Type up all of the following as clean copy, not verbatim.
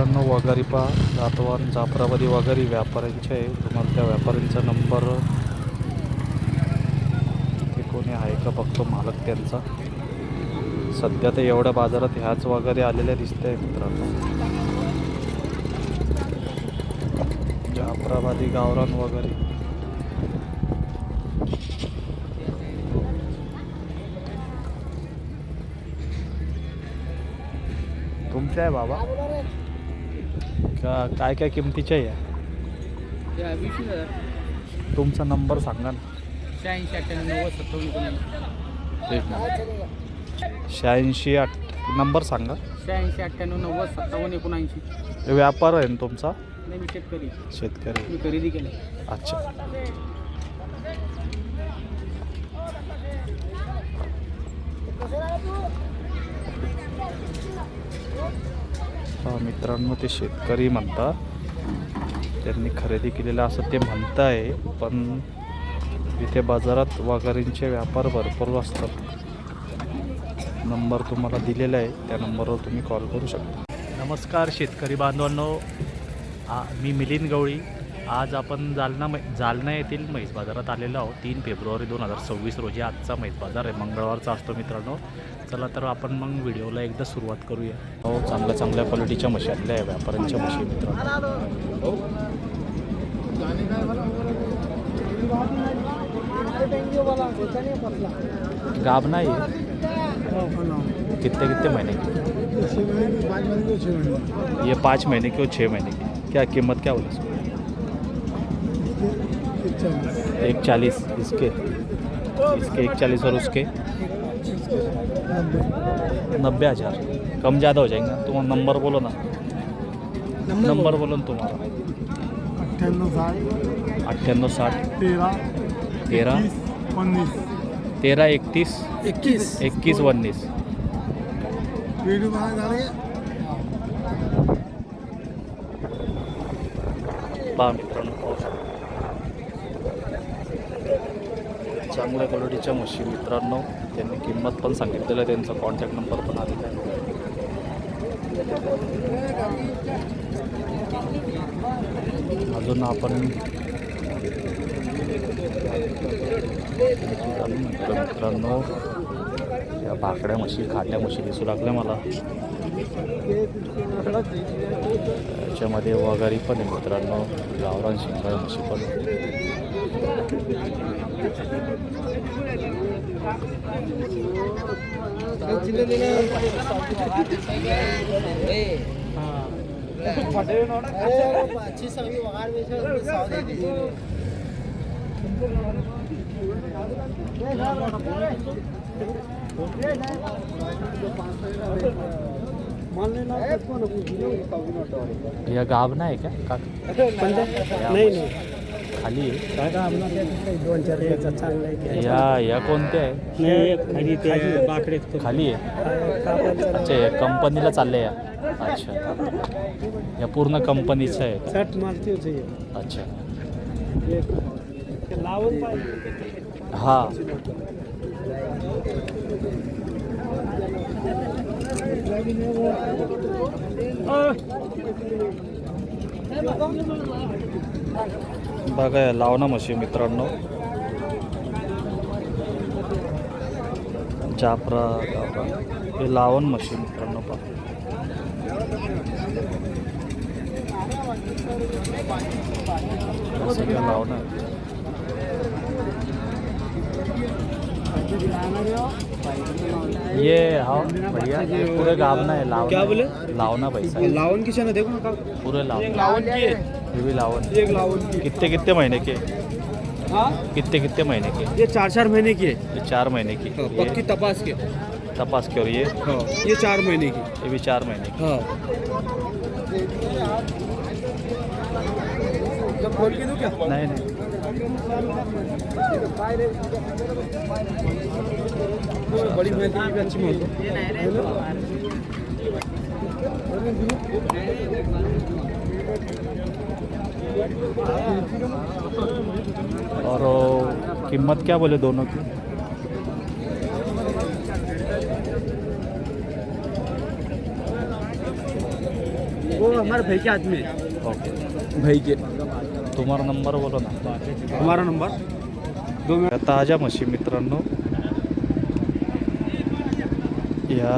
मित्रांनो वगारी पहा जातवान जाफराबादी वगारी व्यापाऱ्यांचे आहे. तुम्हाला त्या व्यापाऱ्यांचा नंबर ते कोणी आहे का बघतो, मालक त्यांचा. सध्या तर एवढ्या बाजारात ह्याच वगैरे आलेल्या दिसत आहे मित्रांनो. जाफराबादी गावरान वगैरे तुमच्या आहे बाबा का काय काय किमतीच्या आहे? 20,000. तुमचा नंबर सांगा ना. 86 नंबर सांगा. 86 व्यापार आहे ना तुमचा? नाही, मी शेतकरी. शेतकरी. मी खरेदी केलं. अच्छा. मित्रांनो ते शेतकरी म्हणतात, त्यांनी खरेदी केलेलं असं ते म्हणताय, पण इथे बाजारात वगारींचे व्यापार भरपूर असतात. नंबर तुम्हाला दिलेला आहे, त्या नंबरवर तुम्ही कॉल करू शकता. नमस्कार शेतकरी बांधवांनो, मी मिलिंद गवळी. आज आपण जालना येथील म्हैस बाजारात आलेलो आहोत. 3 फेब्रुवारी 2026 रोजी आजचा म्हैस बाजार आहे, मंगळवारचा असतो मित्रांनो. चला तर आपण मग व्हिडिओला एकदा सुरुवात करूया. हो, चांगल्या क्वालिटीच्या म्हशी आलेल्या आहे, व्यापाऱ्यांच्या म्हशी मित्रांनो. गाब नाही कितने महीने की? ये 5 महीने की और 6 महीने की. क्या कीमत क्या होगी इसकी? 140 इसके 140 और उसके 90,000. कम ज़्यादा हो जाएगा. तुम नंबर बोलो ना. नंबर बोलो ना तुम्हारा. 98 13 31 19. पहा मित्रांनो, पाहू शकता चांगल्या क्वालिटीच्या म्हशी मित्रांनो. त्यांनी किंमत पण सांगितलेलं आहे, त्यांचा कॉन्टॅक्ट नंबर पण आलेला आहे. अजून आपण मित्रांनो या भाकड्या म्हशी, खाट्या म्हशी दिसू लागल्या मला. याच्यामध्ये वगारी पण आहे मित्रांनो, गावरान शिंगाळ म्हशी पण. या गाभ नाही का? नाही खाली आहे. चांगलं या कोणत्या आहे? खाली आहे. अच्छा, या कंपनीला चालले या. अच्छा, या पूर्ण कंपनीचं आहे. अच्छा, हां. बघा या लावणा म्हशी मित्रांनो, जाफरा गावरान. हे लावण म्हशी मित्रांनो. पहा सगळं लावणं आहे. ये हाँ भैया, ये पूरे गावना है. लावना. क्या बोले? लावना पैसा. लावन की देखो ना, पूरे लावना. लावन की है. ये भी लावन. एक लावन की. कितने महीने के? हाँ, कितने महीने के? ये 4 महीने की है. ये 4 महीने की. पक्की तपास के. तपास के. और ये? हाँ, ये 4 महीने की. ये भी 4 महीने की. हाँ, खोल के दूं क्या? नहीं. बड़ी मेहनत की अच्छी माल. और कीमत क्या बोले दोनों की? वो हमारे भाई के हाथ में है। ओके, भाई के तुम्हारा नंबर बोलो ना. हमारा नंबर 2 मिनट. या ताज्या म्हशी मित्रांनो, या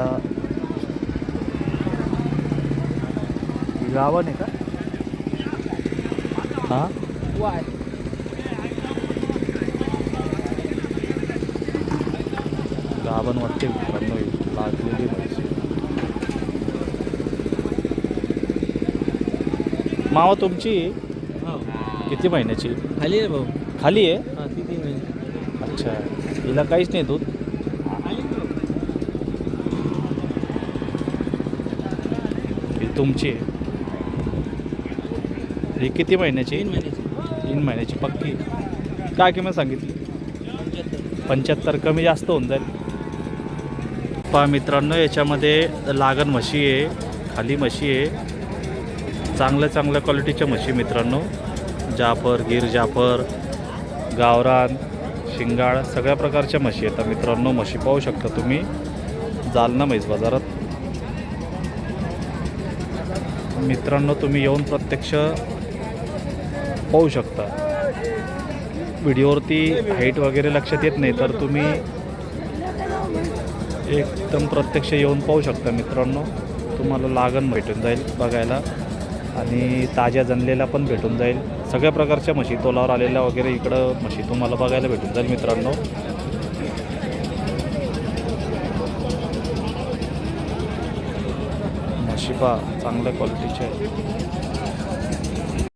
गावन आहे का? हां, गावन वाटते मित्रांनो, ही लागलेली म्हैस. मावा तुमची किती महिन्याची? खाली आहे भाऊ. खाली आहे. हां, ती 3 महिने. अच्छा, हिला काहीच नाही दूध. ही तुमची आहे. ही किती महिन्याची? 3 महिने. 3 महिन्याची पक्की. काय किंमत सांगितली? 75. कमी जास्त होऊन जाईल. पहा मित्रांनो, याच्यामध्ये लागण म्हशी आहे, खाली म्हशी आहे. चांगल्या क्वालिटीच्या म्हशी मित्रांनो. जाफर, गिर जाफर, गावरान, शिंगाळ सगळ्या प्रकारच्या म्हशी येतात मित्रांनो. म्हशी पाहू शकता तुम्ही जालना म्हैस बाजारात. मित्रांनो तुम्ही येऊन प्रत्यक्ष पाहू शकता. व्हिडिओवरती हाईट वगैरे लक्षात येत नाही, तर तुम्ही एकदम प्रत्यक्ष येऊन पाहू शकता मित्रांनो. तुम्हाला लागण भेटून जाईल बघायला, आणि ताज्या जनलेल्या पण भेटून जाईल. सगळ्या प्रकारच्या म्हशी तोलावर आलेल्या वगैरे इकडं म्हशी तुम्हाला बघायला भेटून जाईल मित्रांनो. म्हशी पहा चांगल्या क्वालिटीच्या आहे.